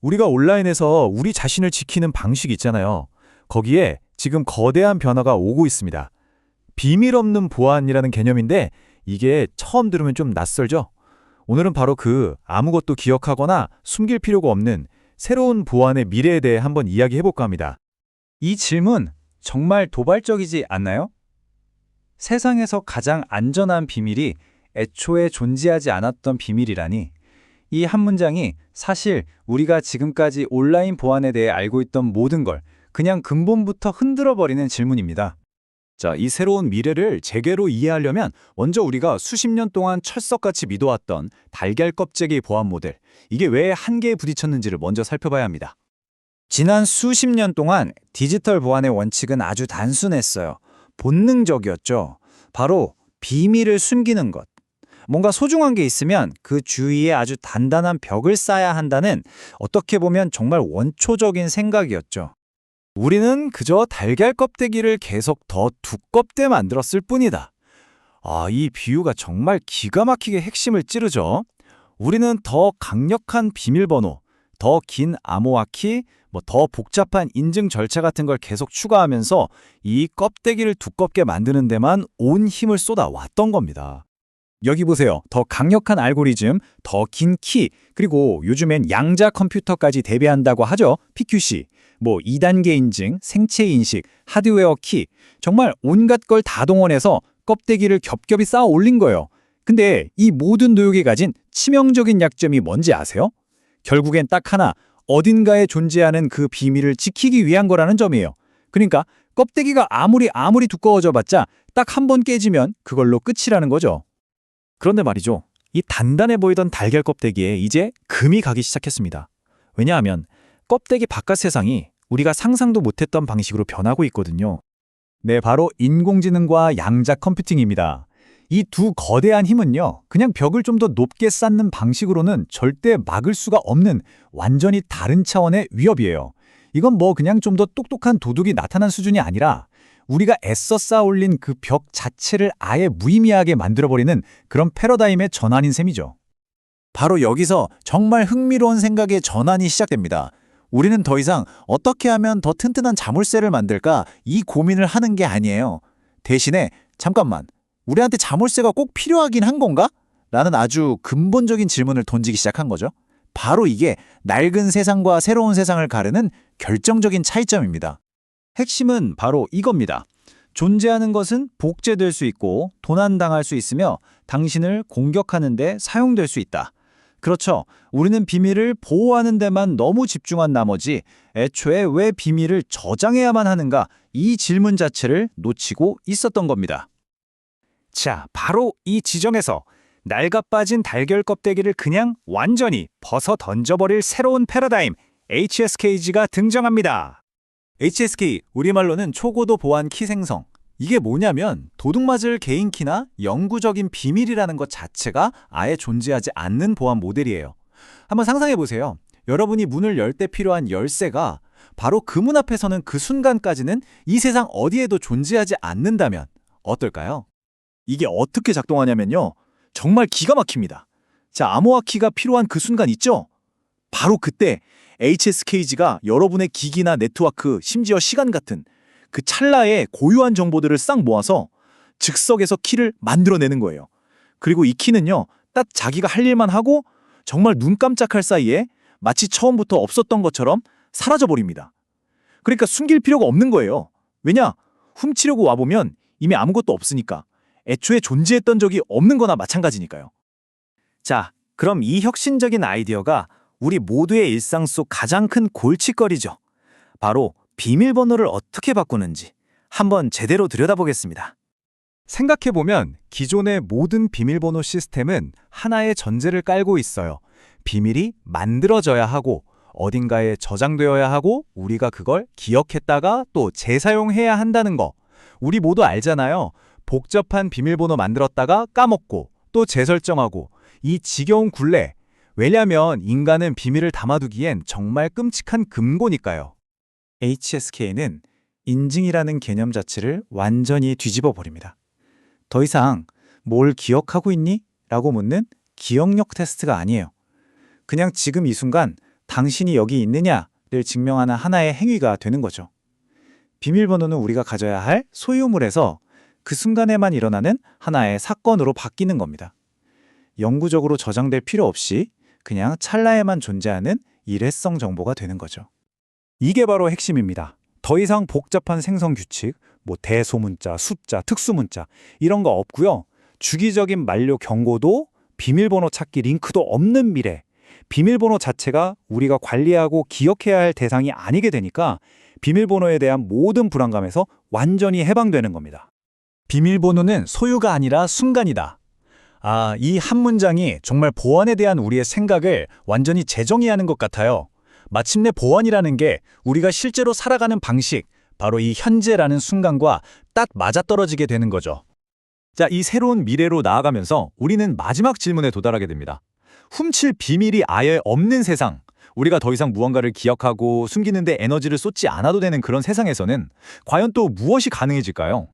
우리가 온라인에서 우리 자신을 지키는 방식 있잖아요. 거기에 지금 거대한 변화가 오고 있습니다. 비밀 없는 보안이라는 개념인데 이게 처음 들으면 좀 낯설죠? 오늘은 바로 그 아무것도 기억하거나 숨길 필요가 없는 새로운 보안의 미래에 대해 한번 이야기해볼까 합니다. 이 질문 정말 도발적이지 않나요? 세상에서 가장 안전한 비밀이 애초에 존재하지 않았던 비밀이라니. 이 한 문장이 사실 우리가 지금까지 온라인 보안에 대해 알고 있던 모든 걸 그냥 근본부터 흔들어버리는 질문입니다. 자, 이 새로운 미래를 제대로 이해하려면 먼저 우리가 수십 년 동안 철석같이 믿어왔던 달걀 껍데기 보안 모델, 이게 왜 한계에 부딪혔는지를 먼저 살펴봐야 합니다. 지난 수십 년 동안 디지털 보안의 원칙은 아주 단순했어요. 본능적이었죠. 바로 비밀을 숨기는 것. 뭔가 소중한 게 있으면 그 주위에 아주 단단한 벽을 쌓아야 한다는 어떻게 보면 정말 원초적인 생각이었죠. 우리는 그저 달걀 껍데기를 계속 더 두껍게 만들었을 뿐이다. 이 비유가 정말 기가 막히게 핵심을 찌르죠. 우리는 더 강력한 비밀번호, 더 긴 암호화키, 더 복잡한 인증 절차 같은 걸 계속 추가하면서 이 껍데기를 두껍게 만드는 데만 온 힘을 쏟아왔던 겁니다. 여기 보세요. 더 강력한 알고리즘, 더 긴 키, 그리고 요즘엔 양자 컴퓨터까지 대비한다고 하죠. PQC. 2단계 인증, 생체 인식, 하드웨어 키. 정말 온갖 걸 다 동원해서 껍데기를 겹겹이 쌓아 올린 거예요. 근데 이 모든 노력이 가진 치명적인 약점이 뭔지 아세요? 결국엔 딱 하나, 어딘가에 존재하는 그 비밀을 지키기 위한 거라는 점이에요. 그러니까 껍데기가 아무리 두꺼워져 봤자 딱 한 번 깨지면 그걸로 끝이라는 거죠. 그런데 말이죠. 이 단단해 보이던 달걀 껍데기에 이제 금이 가기 시작했습니다. 왜냐하면 껍데기 바깥 세상이 우리가 상상도 못했던 방식으로 변하고 있거든요. 네, 바로 인공지능과 양자 컴퓨팅입니다. 이 두 거대한 힘은요, 그냥 벽을 좀 더 높게 쌓는 방식으로는 절대 막을 수가 없는 완전히 다른 차원의 위협이에요. 이건 그냥 좀 더 똑똑한 도둑이 나타난 수준이 아니라 우리가 애써 쌓아 올린 그 벽 자체를 아예 무의미하게 만들어버리는 그런 패러다임의 전환인 셈이죠. 바로 여기서 정말 흥미로운 생각의 전환이 시작됩니다. 우리는 더 이상 어떻게 하면 더 튼튼한 자물쇠를 만들까 이 고민을 하는 게 아니에요. 대신에 잠깐만, 우리한테 자물쇠가 꼭 필요하긴 한 건가? 라는 아주 근본적인 질문을 던지기 시작한 거죠. 바로 이게 낡은 세상과 새로운 세상을 가르는 결정적인 차이점입니다. 핵심은 바로 이겁니다. 존재하는 것은 복제될 수 있고 도난당할 수 있으며 당신을 공격하는 데 사용될 수 있다. 그렇죠. 우리는 비밀을 보호하는 데만 너무 집중한 나머지 애초에 왜 비밀을 저장해야만 하는가 이 질문 자체를 놓치고 있었던 겁니다. 자, 바로 이 지점에서 낡아 빠진 달걀 껍데기를 그냥 완전히 벗어 던져버릴 새로운 패러다임 HSKG가 등장합니다. HSK, 우리말로는 초고도 보안 키 생성. 이게 뭐냐면 도둑맞을 개인 키나 영구적인 비밀이라는 것 자체가 아예 존재하지 않는 보안 모델이에요. 한번 상상해 보세요. 여러분이 문을 열 때 필요한 열쇠가 바로 그 문 앞에 서는 그 순간까지는 이 세상 어디에도 존재하지 않는다면 어떨까요? 이게 어떻게 작동하냐면요. 정말 기가 막힙니다. 자, 암호화키가 필요한 그 순간 있죠? 바로 그때 HSKG가 여러분의 기기나 네트워크, 심지어 시간 같은 그 찰나에 고유한 정보들을 싹 모아서 즉석에서 키를 만들어내는 거예요. 그리고 이 키는요, 딱 자기가 할 일만 하고 정말 눈 깜짝할 사이에 마치 처음부터 없었던 것처럼 사라져버립니다. 그러니까 숨길 필요가 없는 거예요. 왜냐? 훔치려고 와보면 이미 아무것도 없으니까. 애초에 존재했던 적이 없는 거나 마찬가지니까요. 자, 그럼 이 혁신적인 아이디어가 우리 모두의 일상 속 가장 큰 골칫거리죠. 바로 비밀번호를 어떻게 바꾸는지 한번 제대로 들여다보겠습니다. 생각해보면 기존의 모든 비밀번호 시스템은 하나의 전제를 깔고 있어요. 비밀이 만들어져야 하고 어딘가에 저장되어야 하고 우리가 그걸 기억했다가 또 재사용해야 한다는 거. 우리 모두 알잖아요. 복잡한 비밀번호 만들었다가 까먹고 또 재설정하고 이 지겨운 굴레. 왜냐면 인간은 비밀을 담아두기엔 정말 끔찍한 금고니까요. HSK는 인증이라는 개념 자체를 완전히 뒤집어 버립니다. 더 이상 뭘 기억하고 있니? 라고 묻는 기억력 테스트가 아니에요. 그냥 지금 이 순간 당신이 여기 있느냐를 증명하는 하나의 행위가 되는 거죠. 비밀번호는 우리가 가져야 할 소유물에서 그 순간에만 일어나는 하나의 사건으로 바뀌는 겁니다. 영구적으로 저장될 필요 없이 그냥 찰나에만 존재하는 일회성 정보가 되는 거죠. 이게 바로 핵심입니다. 더 이상 복잡한 생성 규칙, 대소문자, 숫자, 특수문자 이런 거 없고요. 주기적인 만료 경고도 비밀번호 찾기 링크도 없는 미래. 비밀번호 자체가 우리가 관리하고 기억해야 할 대상이 아니게 되니까 비밀번호에 대한 모든 불안감에서 완전히 해방되는 겁니다. 비밀번호는 소유가 아니라 순간이다. 이 한 문장이 정말 보안에 대한 우리의 생각을 완전히 재정의하는 것 같아요. 마침내 보안이라는 게 우리가 실제로 살아가는 방식, 바로 이 현재라는 순간과 딱 맞아떨어지게 되는 거죠. 자, 이 새로운 미래로 나아가면서 우리는 마지막 질문에 도달하게 됩니다. 훔칠 비밀이 아예 없는 세상, 우리가 더 이상 무언가를 기억하고 숨기는 데 에너지를 쏟지 않아도 되는 그런 세상에서는 과연 또 무엇이 가능해질까요?